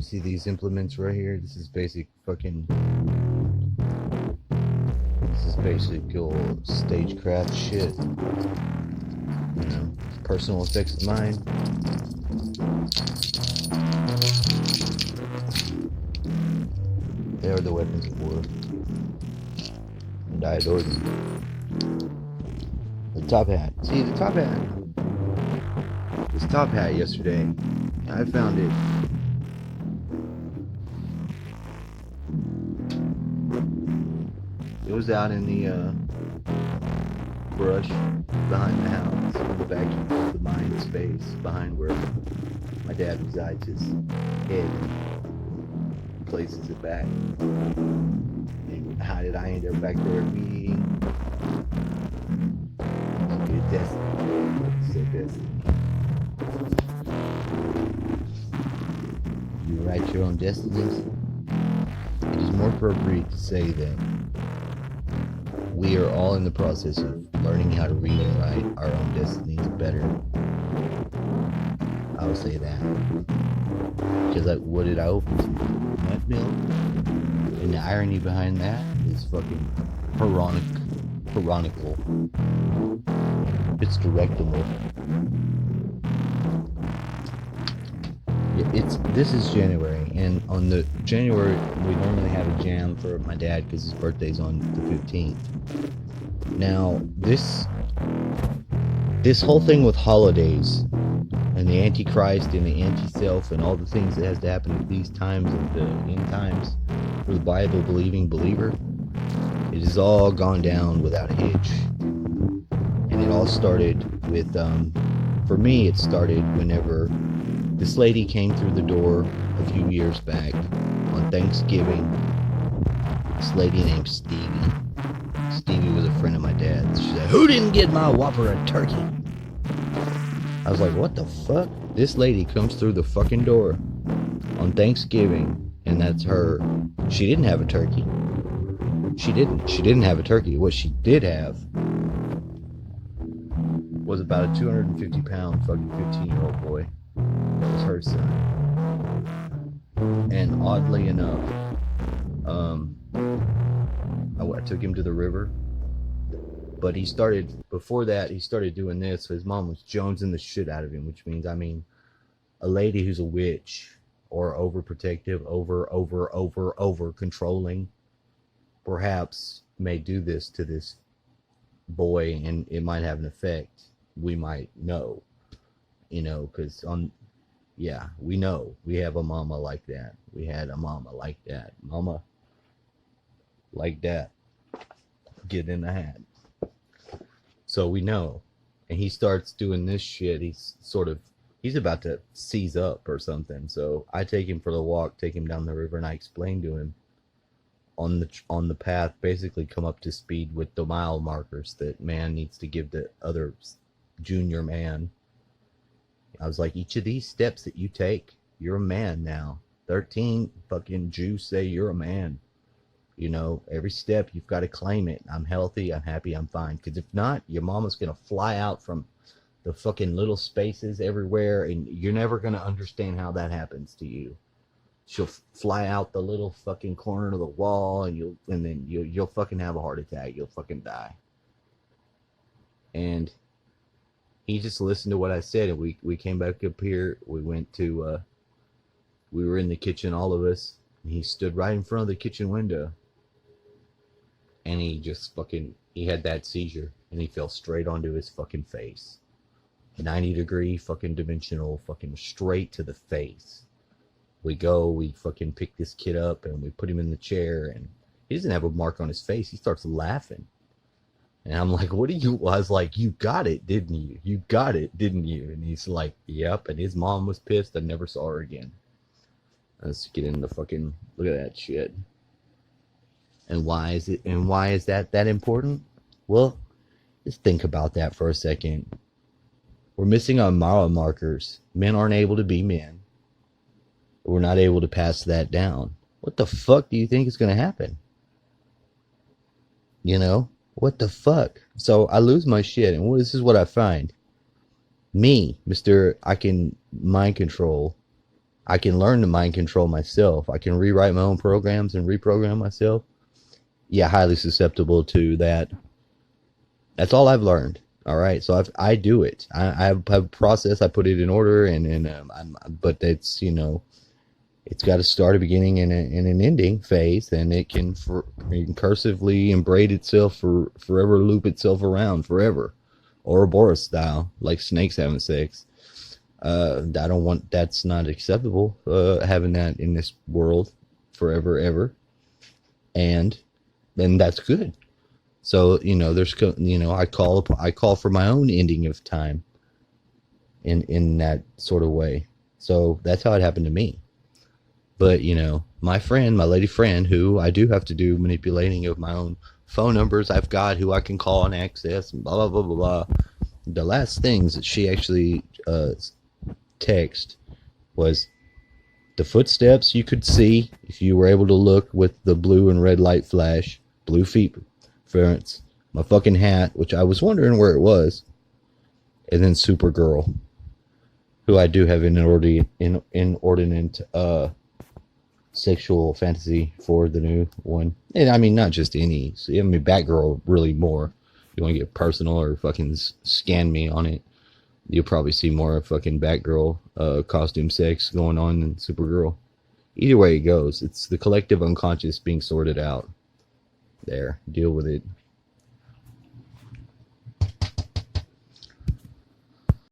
see these implements right here? This is basic fucking. This is basic old stagecraft shit. You know, personal effects of mine. They are the weapons of war. And I adore them. The top hat. See, the top hat. This top hat yesterday. I found it. It was out in the brush behind the house, in the back of the mine space, behind where my dad resides. His head places it back. And how did I end up back there reading? Good destiny. So destiny. You write your own destinies. It is more appropriate to say that we are all in the process of learning how to read and write our own destinies better. I would say that. Because like, what did I open to? Nut milk? And the irony behind that is fucking Puranical. It's directable. This is January, and on the January we normally have a jam for my dad because his birthday's on the 15th. Now this whole thing with holidays and the Antichrist and the anti-self and all the things that has to happen at these times of the end times for the Bible believing believer, it has all gone down without a hitch. And it all started with, for me, it started whenever this lady came through the door a few years back on Thanksgiving. This lady named Stevie. Stevie was a friend of my dad's. She said, "Who didn't get my Whopper a turkey?" I was like, what the fuck? This lady comes through the fucking door on Thanksgiving, and that's her. She didn't have a turkey. She didn't have a turkey. What she did have was about a 250-pound fucking 15-year-old boy. That was her son. And oddly enough, I took him to the river. But before that, he started doing this. So his mom was jonesing the shit out of him, which means, a lady who's a witch or overprotective, over controlling, perhaps may do this to this boy, and it might have an effect. We might know, because we know we have a mama like that. We had a mama like that. Mama like that. Get in the hat. So we know. And he starts doing this shit. He's about to seize up or something. So I take him for the walk, take him down the river, and I explain to him on the path, basically come up to speed with the mile markers that man needs to give the other junior man. I was like, each of these steps that you take, you're a man now. 13 fucking Jews say you're a man. Every step you've got to claim it. I'm healthy, I'm happy, I'm fine. Because if not, your mama's going to fly out from the fucking little spaces everywhere, and you're never going to understand how that happens to you. She'll fly out the little fucking corner of the wall, and then you'll fucking have a heart attack. You'll fucking die. And he just listened to what I said, and we came back up here. We went to we were in the kitchen, all of us, and he stood right in front of the kitchen window, and he just he had that seizure, and he fell straight onto his fucking face. 90-degree fucking dimensional, fucking straight to the face. We fucking pick this kid up, and we put him in the chair, and he doesn't have a mark on his face. He starts laughing. And I'm like, I was like, you got it, didn't you? You got it, didn't you? And he's like, yep. And his mom was pissed. I never saw her again. Let's get into fucking, look at that shit. And why is that important? Well, just think about that for a second. We're missing our mile markers. Men aren't able to be men. We're not able to pass that down. What the fuck do you think is going to happen? What the fuck? So I lose my shit, and this is what I find. Me, Mr. I can mind control I can learn to mind control myself. I can rewrite my own programs and reprogram myself. Yeah, highly susceptible to that. That's all I've learned. All right, so I do it. I have a process. I put it in order, but it's, you know, it's got to start a beginning and an ending phase, and it can recursively embrace itself for forever, loop itself around forever, Ouroboros style, like snakes having sex. I don't want, that's not acceptable. Having that in this world forever, ever, and then that's good. So, you know, I call for my own ending of time in that sort of way. So that's how it happened to me. But, you know, my lady friend, who I do have to do manipulating of my own phone numbers I've got, who I can call and access, and blah, blah, blah, blah, blah. The last things that she actually text was the footsteps you could see if you were able to look with the blue and red light flash, blue feet reference, my fucking hat, which I was wondering where it was, and then Supergirl, who I do have an inordinate sexual fantasy for the new one. And I mean, not just any. I mean, Batgirl really more. You want to get personal or fucking scan me on it, you'll probably see more fucking Batgirl costume sex going on than Supergirl. Either way it goes, it's the collective unconscious being sorted out. There, deal with it.